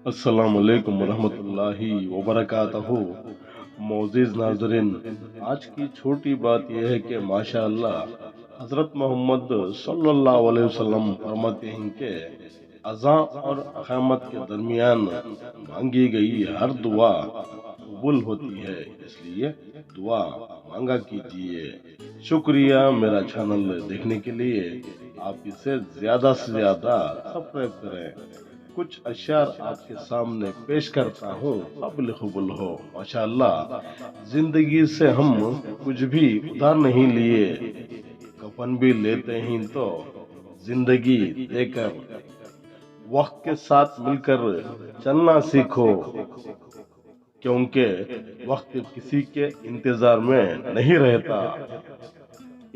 अस्सलाम वालेकुम रहमतुल्लाहि व बरकातहू। मोअज़्ज़िज़ नाज़रीन, आज की छोटी बात यह है कि माशाअल्लाह हज़रत मोहम्मद सल्लल्लाहु अलैहि वसल्लम फरमाते हैं कि अज़ान और अक़ामत के दरमियान मांगी गई हर दुआ कबूल होती है, इसलिए दुआ मांगा कीजिए। शुक्रिया मेरा चैनल देखने के लिए। आप इसे ज्यादा से ज्यादा सब्सक्राइब करें। कुछ अशार आपके सामने पेश करता हूँ, काबिल कबूल हो। माशाअल्लाह, जिंदगी से हम कुछ भी उधार नहीं लिए, कफन भी लेते हैं तो जिंदगी देकर वक्त के साथ मिलकर चलना सीखो, क्योंकि वक्त किसी के इंतजार में नहीं रहता।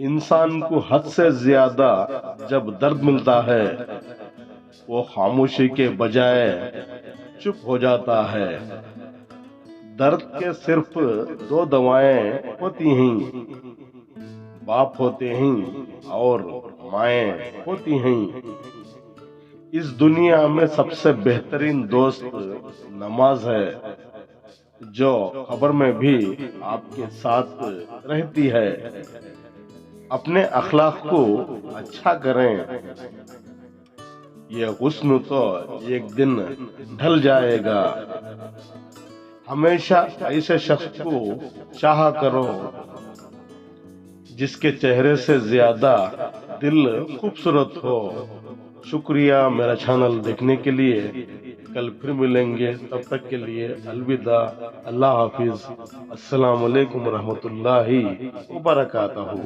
इंसान को हद से ज्यादा जब दर्द मिलता है, वो खामोशी के बजाय चुप हो जाता है। दर्द के सिर्फ दो दवाएं होती हैं, बाप होते हैं और माएं होती हैं। इस दुनिया में सबसे बेहतरीन दोस्त नमाज है, जो खबर में भी आपके साथ रहती है। अपने अखलाक को अच्छा करें, ये हुस्न तो एक दिन ढल जाएगा। हमेशा ऐसे शख्स को चाहा करो जिसके चेहरे से ज्यादा दिल खूबसूरत हो। शुक्रिया मेरा चैनल देखने के लिए। कल फिर मिलेंगे, तब तक के लिए अलविदा। अल्लाह हाफिज। अस्सलाम वालेकुम रहमतुल्लाहि व बरकातहू।